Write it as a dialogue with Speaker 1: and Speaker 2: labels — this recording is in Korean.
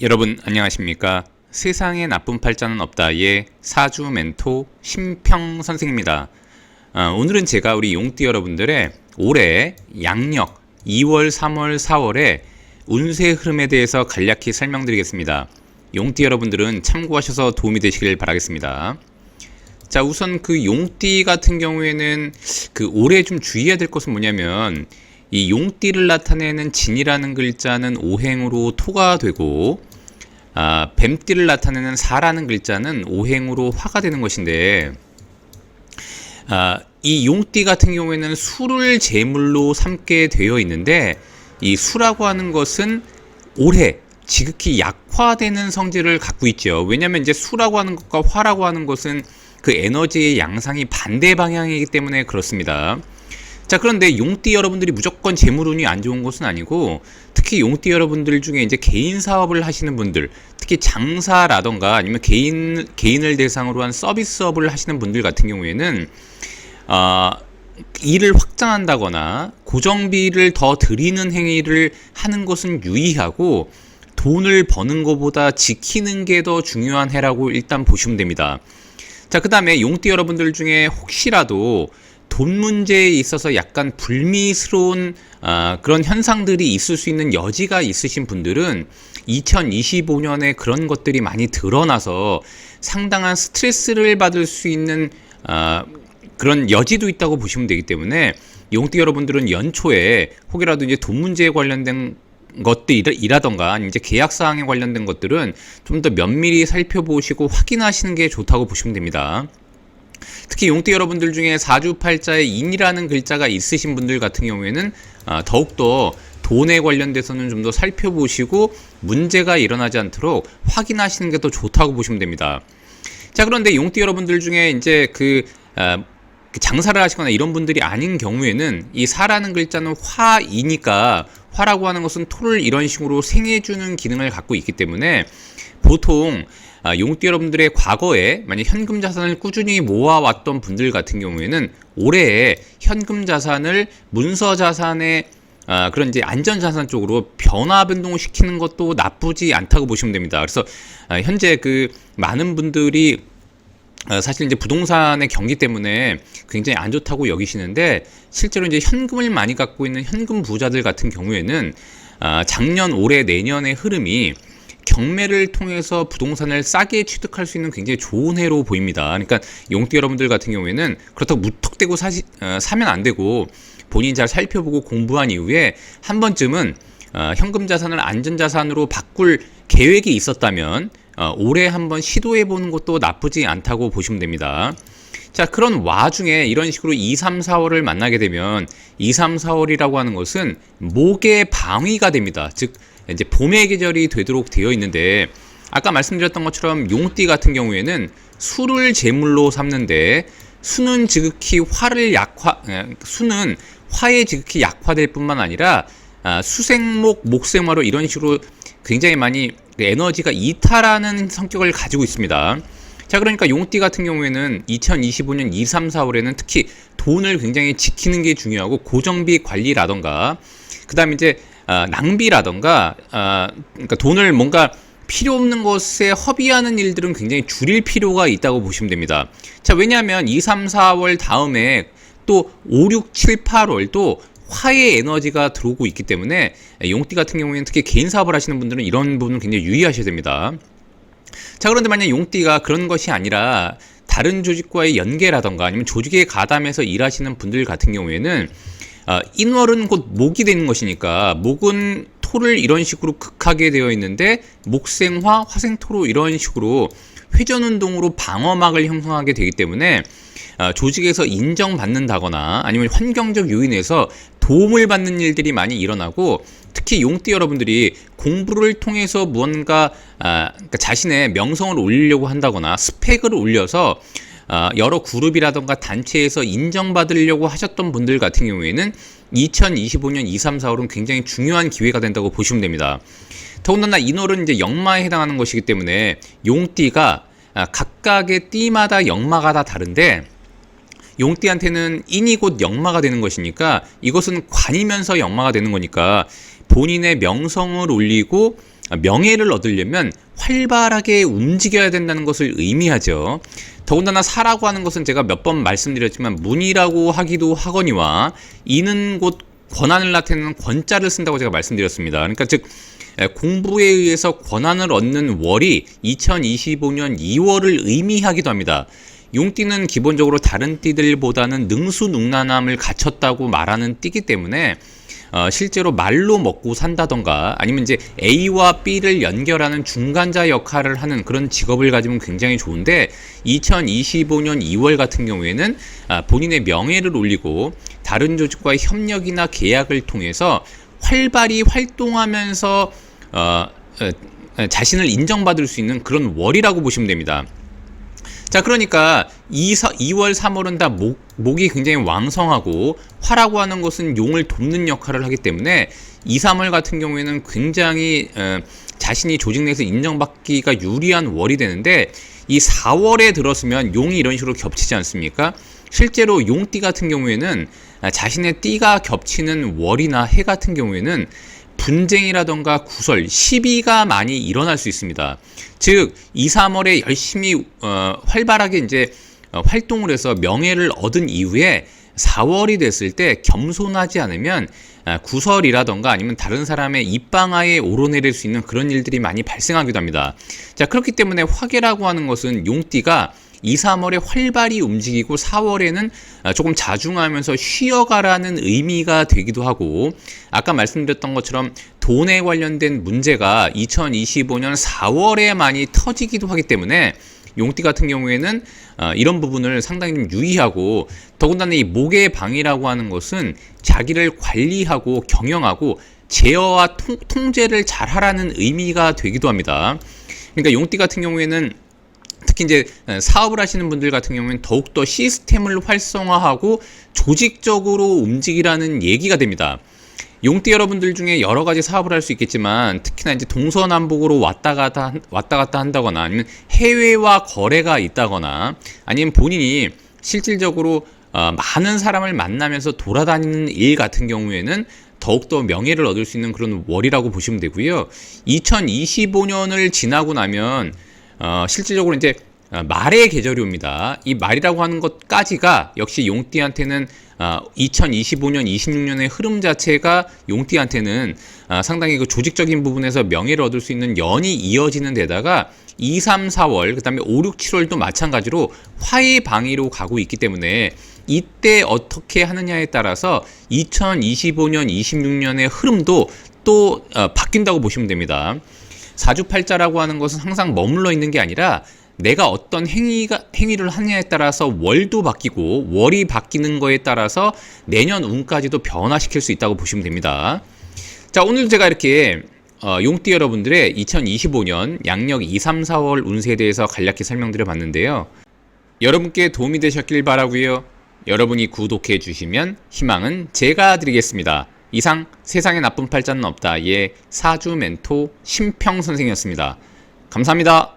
Speaker 1: 여러분 안녕하십니까? 세상에 나쁜 팔자는 없다의 사주 멘토 심평 선생입니다. 오늘은 제가 우리 용띠 여러분들의 올해 양력 2월, 3월, 4월의 운세 흐름에 대해서 간략히 설명드리겠습니다. 용띠 여러분들은 참고하셔서 도움이 되시길 바라겠습니다. 자, 우선 그 용띠 같은 경우에는 그 올해 좀 주의해야 될 것은 뭐냐면 이 용띠를 나타내는 진이라는 글자는 오행으로 토가 되고 뱀띠를 나타내는 사라는 글자는 오행으로 화가 되는 것인데 이 용띠 같은 경우에는 수를 제물로 삼게 되어 있는데 이 수라고 하는 것은 올해 지극히 약화되는 성질을 갖고 있죠. 왜냐하면 이제 수라고 하는 것과 화라고 하는 것은 그 에너지의 양상이 반대 방향이기 때문에 그렇습니다. 자, 그런데 용띠 여러분들이 무조건 재물운이 안 좋은 것은 아니고 특히 용띠 여러분들 중에 이제 개인 사업을 하시는 분들, 특히 장사라던가 아니면 개인을 대상으로 한 서비스업을 하시는 분들 같은 경우에는 일을 확장한다거나 고정비를 더 들이는 행위를 하는 것은 유의하고 돈을 버는 것보다 지키는 게 더 중요한 해라고 일단 보시면 됩니다. 자, 그 다음에 용띠 여러분들 중에 혹시라도 돈 문제에 있어서 약간 불미스러운 그런 현상들이 있을 수 있는 여지가 있으신 분들은 2025년에 그런 것들이 많이 드러나서 상당한 스트레스를 받을 수 있는 그런 여지도 있다고 보시면 되기 때문에 용띠 여러분들은 연초에 혹이라도 이제 돈 문제에 관련된 것들이라던가 이제 계약 사항에 관련된 것들은 좀 더 면밀히 살펴보시고 확인하시는 게 좋다고 보시면 됩니다. 특히 용띠 여러분들 중에 사주팔자에 인이라는 글자가 있으신 분들 같은 경우에는 더욱더 돈에 관련돼서는 좀 더 살펴보시고 문제가 일어나지 않도록 확인하시는 게 더 좋다고 보시면 됩니다. 자, 그런데 용띠 여러분들 중에 이제 장사를 하시거나 이런 분들이 아닌 경우에는 이 사라는 글자는 화이니까 화라고 하는 것은 토를 이런 식으로 생해주는 기능을 갖고 있기 때문에 보통 용띠 여러분들의 과거에 만약 현금 자산을 꾸준히 모아왔던 분들 같은 경우에는 올해에 현금 자산을 문서 자산의 그런 이제 안전 자산 쪽으로 변화 변동을 시키는 것도 나쁘지 않다고 보시면 됩니다. 그래서 현재 그 많은 분들이 사실 이제 부동산의 경기 때문에 굉장히 안 좋다고 여기시는데 실제로 이제 현금을 많이 갖고 있는 현금 부자들 같은 경우에는 작년, 올해, 내년의 흐름이 경매를 통해서 부동산을 싸게 취득할 수 있는 굉장히 좋은 해로 보입니다. 그러니까 용띠 여러분들 같은 경우에는 그렇다고 무턱대고 사면 안 되고 본인이 잘 살펴보고 공부한 이후에 한 번쯤은 현금 자산을 안전 자산으로 바꿀 계획이 있었다면 올해 한번 시도해 보는 것도 나쁘지 않다고 보시면 됩니다. 자, 그런 와중에 이런 식으로 2, 3, 4월을 만나게 되면 2, 3, 4월이라고 하는 것은 목의 방위가 됩니다. 즉 이제 봄의 계절이 되도록 되어 있는데 아까 말씀드렸던 것처럼 용띠 같은 경우에는 수를 제물로 삼는데 수는 화에 지극히 약화될 뿐만 아니라 수생목, 목생화로 이런 식으로 굉장히 많이 에너지가 이탈하는 성격을 가지고 있습니다. 자, 그러니까 용띠 같은 경우에는 2025년 2, 3, 4월에는 특히 돈을 굉장히 지키는 게 중요하고 고정비 관리라던가 그 다음에 이제 낭비라던가 그러니까 돈을 뭔가 필요 없는 것에 허비하는 일들은 굉장히 줄일 필요가 있다고 보시면 됩니다. 자, 왜냐하면 2, 3, 4월 다음에 또 5, 6, 7, 8월 또 화의 에너지가 들어오고 있기 때문에 용띠 같은 경우에는 특히 개인 사업을 하시는 분들은 이런 부분을 굉장히 유의하셔야 됩니다. 자, 그런데 만약 용띠가 그런 것이 아니라 다른 조직과의 연계라던가 아니면 조직에 가담해서 일하시는 분들 같은 경우에는 인월은 곧 목이 되는 것이니까 목은 토를 이런 식으로 극하게 되어 있는데 목생화, 화생토로 이런 식으로 회전운동으로 방어막을 형성하게 되기 때문에 조직에서 인정받는다거나 아니면 환경적 요인에서 도움을 받는 일들이 많이 일어나고 특히 용띠 여러분들이 공부를 통해서 무언가 그러니까 자신의 명성을 올리려고 한다거나 스펙을 올려서 여러 그룹이라던가 단체에서 인정받으려고 하셨던 분들 같은 경우에는 2025년 2, 3, 4월은 굉장히 중요한 기회가 된다고 보시면 됩니다. 더군다나 인월은 이제 역마에 해당하는 것이기 때문에 용띠가 각각의 띠마다 역마가 다 다른데 용띠한테는 인이 곧 역마가 되는 것이니까 이것은 관이면서 역마가 되는 거니까 본인의 명성을 올리고 명예를 얻으려면 활발하게 움직여야 된다는 것을 의미하죠. 더군다나 사라고 하는 것은 제가 몇 번 말씀드렸지만 문이라고 하기도 하거니와 이는 곧 권한을 나타내는 권자를 쓴다고 제가 말씀드렸습니다. 그러니까 즉 공부에 의해서 권한을 얻는 월이 2025년 2월을 의미하기도 합니다. 용띠는 기본적으로 다른 띠들보다는 능수능란함을 갖췄다고 말하는 띠기 때문에 실제로 말로 먹고 산다던가 아니면 이제 A와 B를 연결하는 중간자 역할을 하는 그런 직업을 가지면 굉장히 좋은데 2025년 2월 같은 경우에는 본인의 명예를 올리고 다른 조직과의 협력이나 계약을 통해서 활발히 활동하면서 자신을 인정받을 수 있는 그런 월이라고 보시면 됩니다. 자, 그러니까 2월, 3월은 다 목이 굉장히 왕성하고 화라고 하는 것은 용을 돕는 역할을 하기 때문에 2, 3월 같은 경우에는 굉장히 자신이 조직 내에서 인정받기가 유리한 월이 되는데 이 4월에 들었으면 용이 이런 식으로 겹치지 않습니까? 실제로 용띠 같은 경우에는 자신의 띠가 겹치는 월이나 해 같은 경우에는 분쟁이라던가 구설, 시비가 많이 일어날 수 있습니다. 즉, 2, 3월에 열심히 활발하게 이제 활동을 해서 명예를 얻은 이후에 4월이 됐을 때 겸손하지 않으면 구설이라던가 아니면 다른 사람의 입방아에 오르내릴 수 있는 그런 일들이 많이 발생하기도 합니다. 자, 그렇기 때문에 화계라고 하는 것은 용띠가 2, 3월에 활발히 움직이고 4월에는 조금 자중하면서 쉬어가라는 의미가 되기도 하고 아까 말씀드렸던 것처럼 돈에 관련된 문제가 2025년 4월에 많이 터지기도 하기 때문에 용띠 같은 경우에는 이런 부분을 상당히 좀 유의하고 더군다나 이 목의 방이라고 하는 것은 자기를 관리하고 경영하고 제어와 통제를 잘 하라는 의미가 되기도 합니다. 그러니까 용띠 같은 경우에는 특히 이제 사업을 하시는 분들 같은 경우는 더욱더 시스템을 활성화하고 조직적으로 움직이라는 얘기가 됩니다. 용띠 여러분들 중에 여러 가지 사업을 할 수 있겠지만 특히나 이제 동서남북으로 왔다 갔다 한다거나 아니면 해외와 거래가 있다거나 아니면 본인이 실질적으로 많은 사람을 만나면서 돌아다니는 일 같은 경우에는 더욱더 명예를 얻을 수 있는 그런 월이라고 보시면 되고요. 2025년을 지나고 나면 실질적으로 이제 말의 계절이 옵니다. 이 말이라고 하는 것까지가 역시 용띠한테는 2025년, 26년의 흐름 자체가 용띠한테는 상당히 그 조직적인 부분에서 명예를 얻을 수 있는 연이 이어지는 데다가 2, 3, 4월, 그 다음에 5, 6, 7월도 마찬가지로 화의 방위로 가고 있기 때문에 이때 어떻게 하느냐에 따라서 2025년, 26년의 흐름도 또 바뀐다고 보시면 됩니다. 사주팔자라고 하는 것은 항상 머물러 있는 게 아니라 내가 어떤 행위를 하느냐에 따라서 월도 바뀌고 월이 바뀌는 거에 따라서 내년 운까지도 변화시킬 수 있다고 보시면 됩니다. 자, 오늘 제가 이렇게 용띠 여러분들의 2025년 양력 2, 3, 4월 운세에 대해서 간략히 설명드려 봤는데요. 여러분께 도움이 되셨길 바라고요. 여러분이 구독해 주시면 희망은 제가 드리겠습니다. 이상 세상에 나쁜 팔자는 없다의 사주 멘토 심평 선생이었습니다. 감사합니다.